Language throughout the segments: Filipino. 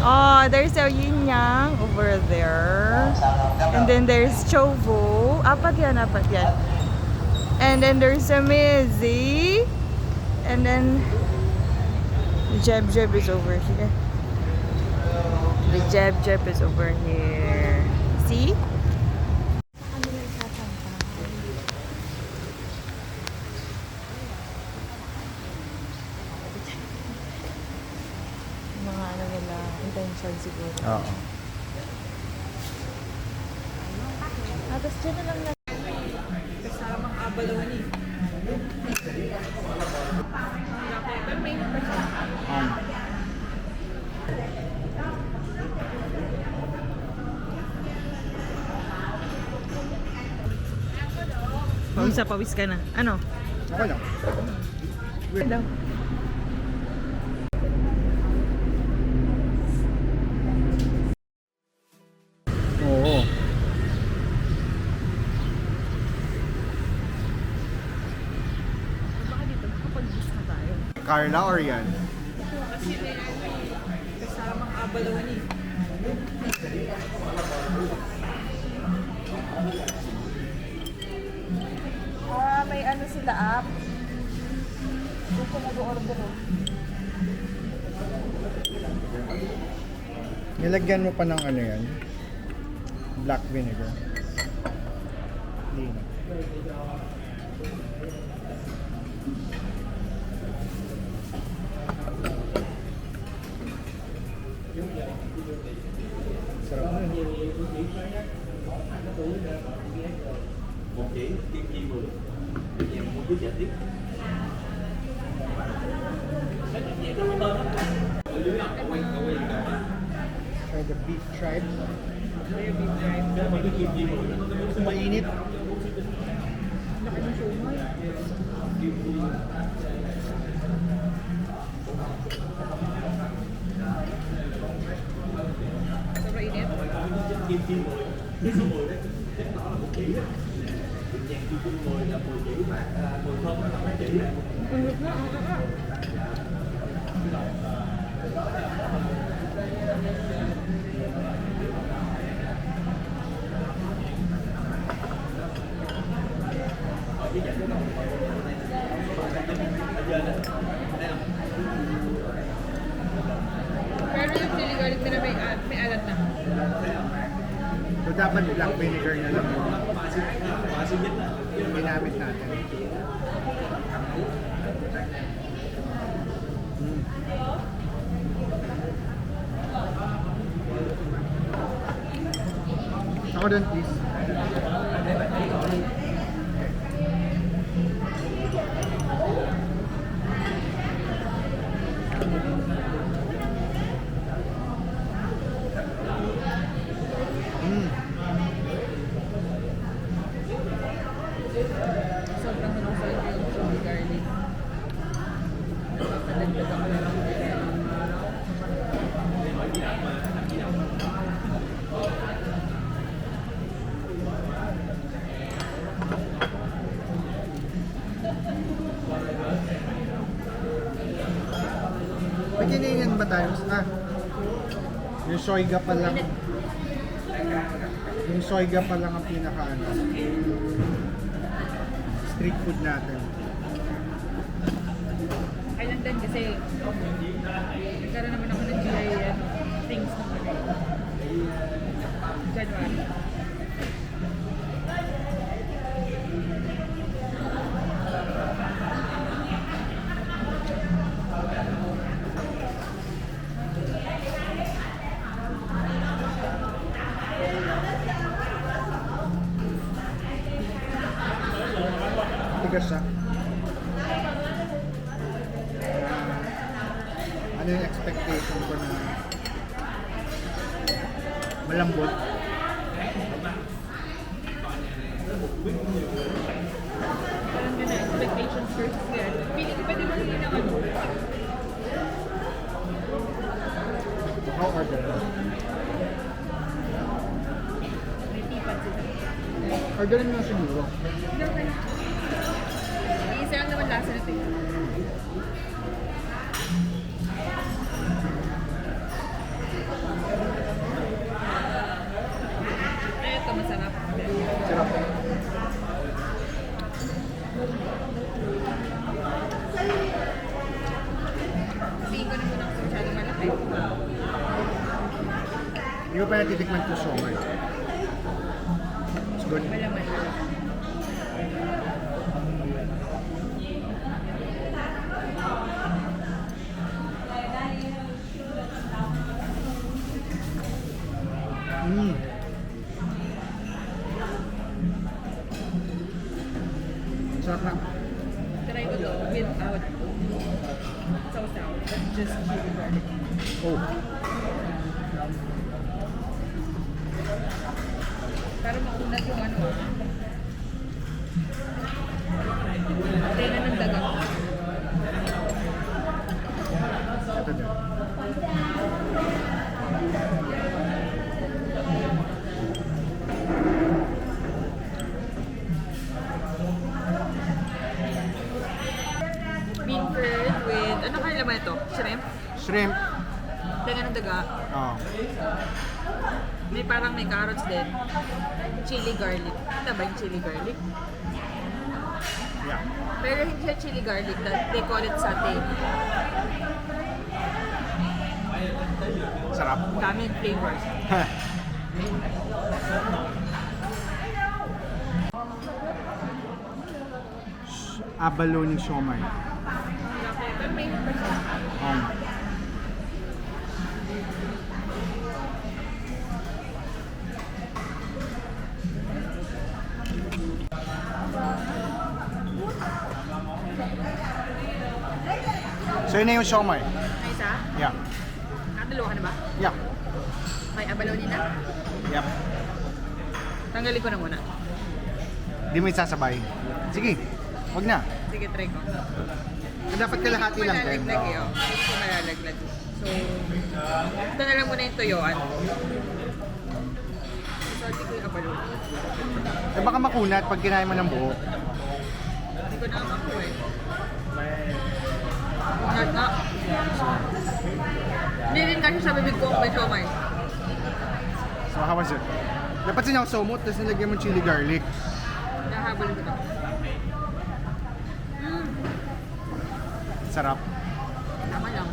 Oh, there's a yin yang over there. And then there's Chovo. Apat yan, apat yan. And then there's a Mizzy. And then the Jeb Jeb is over here. The Jeb Jeb is over here. See? Mga ano nila, intention siguro. Oo. Tapos dyan na lang na. Kasamang abalone. Pawis na pawis ka na. Ano? Okay lang. Hello. Oo. Baka dito, makapag-bus na tayo. Carla or yan? Kasi may kasamang abalone. May ano sila app. Doon ko nag-order oh. Nilagyan mo pa ng ano yan? Black vinegar. Hindi na. Sarap na. Try the beef tripe. Mainit. Laki ng shumay. Sobrang init. Init na, pero yung chili garlic nila may alat na. So dapat black vinegar na lang yung ginamit natin. Ako doon, please. Sobrang hinusay ko yung chili garlic. Nakadagdag ako ng May kiningan ba tayo? Yung soyga pa lang. Yung soyga pa lang ang pinaka ano. Street food natin. Kailan din kasi nagkaroon naman ako ng GI things naman eh. January. Tigas siya. Ano yung expectation ko na malambot? Parang gano'n, expectations versus reality. Feeling ko pwede mo hindi na ano. How order? May tipad sila. Orderin mo siguro. Okay. Iisa lang naman lasa nito eh. Hindi ko pa natitikman ito siomai. It's good. Malaman. Mm. Sarap na. Try ko to without sausaw. Just chili garlic. Oh. Para makunat yung ano. Tenga ng daga. Ito din. Bean curd with, ano kaya laman ito? Shrimp? Shrimp. Tenga ng daga. Oh. May parang may carrots din. Chili garlic. Ito ba yung chili garlic? Yeah. Pero hindi siya chili garlic. They call it satay. Sarap. Daming flavors. Abalone siomai. Pero may So yun na yung siomai. may isa? Yeah. Dalawa ka na ba? Yeah. May abalone na? Yep. Tanggalin ko na muna. Di mo isasabay. Sige. Wag na. Sige, try ko. Dapat kalahati lang din. Malalaglag eh. Oh. Hindi ko malalaglag. So, ito na lang muna yung tuyuan. Salty ko yung abalone. Eh baka makunat pag kinain mo ng buo. Hindi ko na ako eh. Kunat na. Hindi rin kasi sa bibig ko ang may siomai. So how was it? Dapat sinasomot, tapos nilagyan mo chili garlic. Nahabol ko na. Sarap. Tama lang.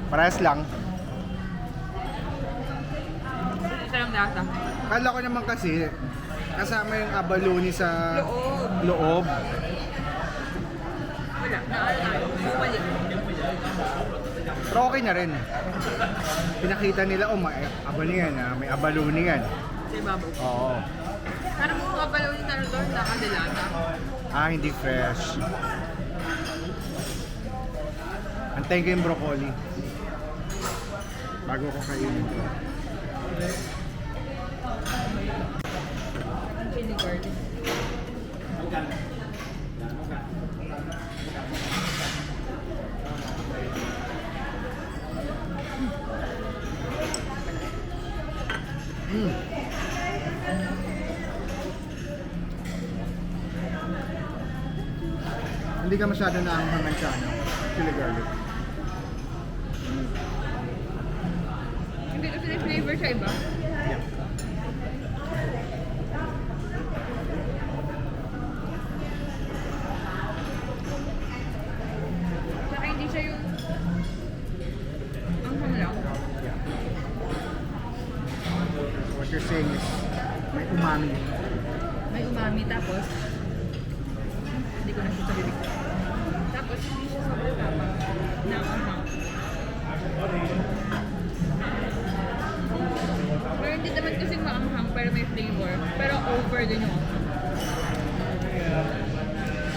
Parehas lang. Isa lang lasa. Kala ko naman kasi, kasama yung abalone sa Loob. loob. Wala. Naaalala. Bumalik. Pero okay na rin. Pinakita nila, oh, may abalone yan, may abalone yan. Sa ibabaw. Oo. Parang kung abalone na doon, nakadilata. Ah, hindi fresh. Antayin ko yung broccoli. Bago ko kainin ko. Chili garlic. Mm. Hindi ka masyado naanghangan sa ano, chili garlic. Hindi kasi may flavor sa iba. Yeah. Saka hindi siya yung ang lang. Yeah. What you're saying is, may umami. May umami tapos hindi ko na siya sa bibig. Tapos hindi siya sobrang tapang na umang. Pero hindi naman kasing maanghang pero may flavor. Pero over din yung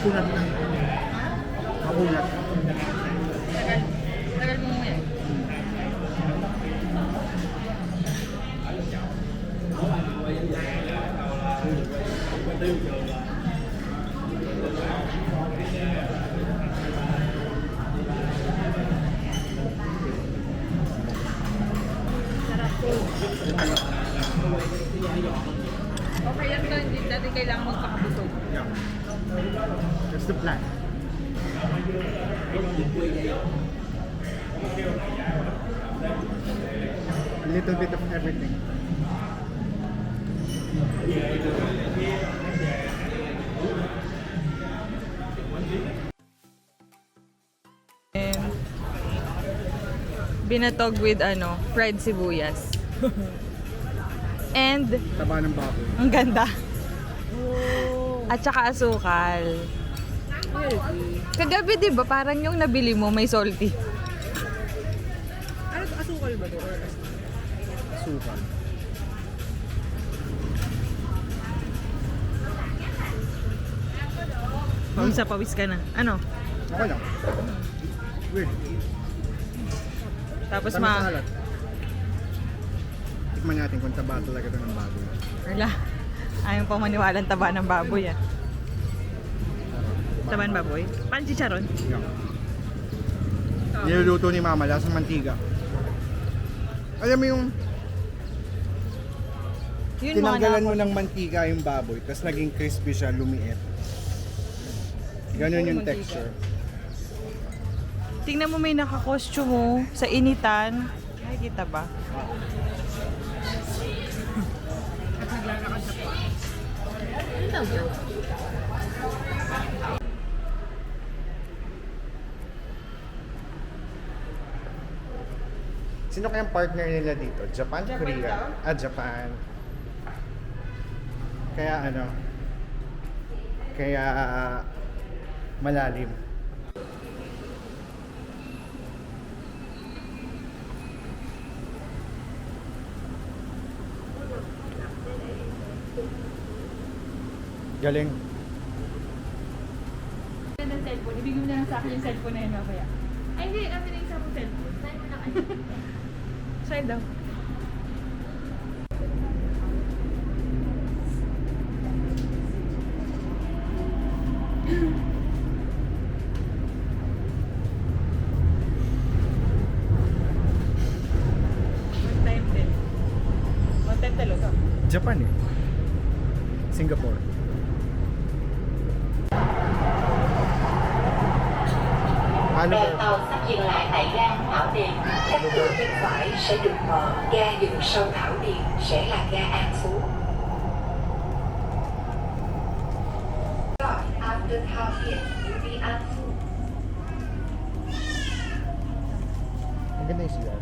Kunat na. Makunat. tagal. Tagal mo mo yan. Okay lang to, hindi natin kailangan magpakabusog. Yeah. That's the plan. A little bit of everything. Binatog with fried sibuyas. And Taba ng baboy. ang ganda. Oh. At saka asukal. Kagabi 'di ba parang yung nabili mo may salty. Ano to? Asukal ba to? Or Suka. Pawis ka na. Ano? Okay lang. Weird. Tapos Tamis sa halat. Tikman natin kung taba talaga ito ng baboy. Wala. Ayaw pa maniwalang taba ng baboy Taba ng baboy? Paano chicharon? Yan. Niluluto ni Mama, lasang mantiga. Alam mo yung Yun tinanggalan mo mga ng mantika yung baboy, tapos naging crispy siya, lumiit. Ganun yung Mantika. texture. Tingnan mo may naka-costume mo sa initan. Nakikita ba? Sino kayang partner nila dito? Japan, Japan Korea? daw? Japan. Kaya kaya malalim. Galing. ng cellphone. Ibigay mo na lang sa akin yung cellphone na yun mamaya. Ay, hindi. Amin na yung isa mong cellphone. Saan mo na kayo? Side daw. One time din. One time talaga. Japan eh. Singapore. Ano Đoàn ba? tàu sắp dừng lại tại ga Thảo Điền. Các cửa bên phải sẽ được mở. Ga dừng sau Thảo Điền sẽ là ga An Phú. Right after Thảo Điền will be An Phú. Ang ganda yung CR.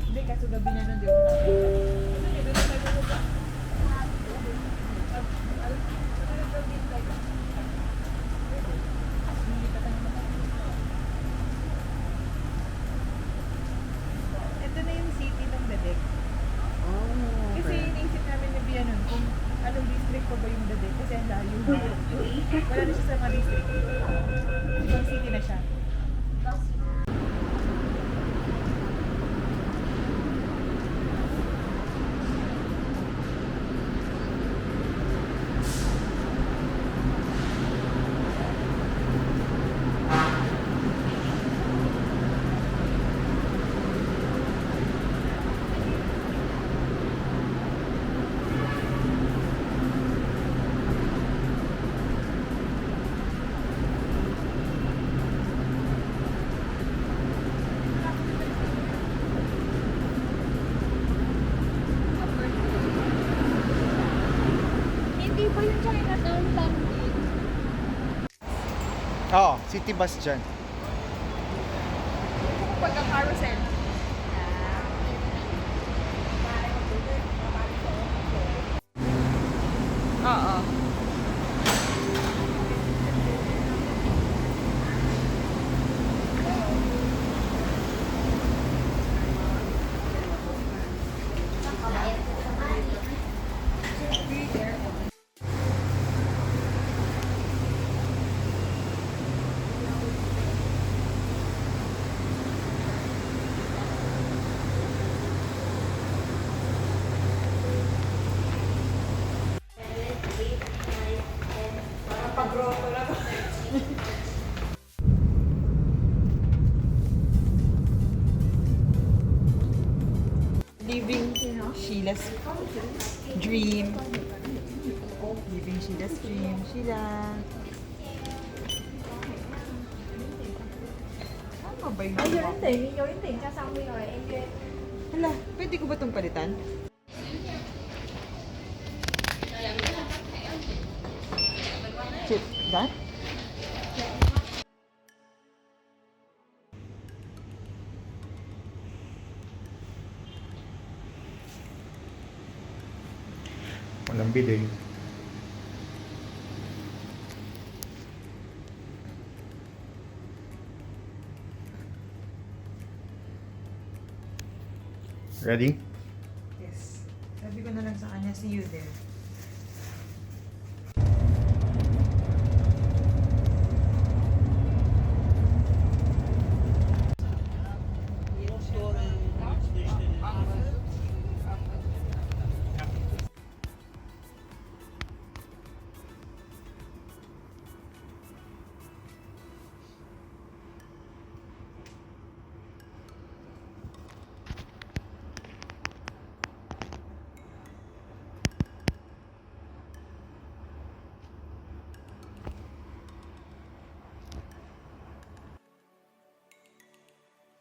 Hindi, kaso gabi na nun di ako ito na yung city ng Dadek. Oh, Kasi iniisip namin ni Bia nun kung anong district pa ba yung Dadek kasi ang layo. Wala na siya sa mga district. Ibang city na siya. Hindi pa yung Chinatown lang din. Oo, city bus dyan. Pagka-carousel. Oo. Living Sheila's dream. Living Sheila's dream. Sheila. Ano ba yun? 有人等，有人等加上位rồi em约。 Hala, pwede ko ba itong palitan? it done? Walang bidding. Ready? Yes. Sabi ko na lang sa kanya, see you there.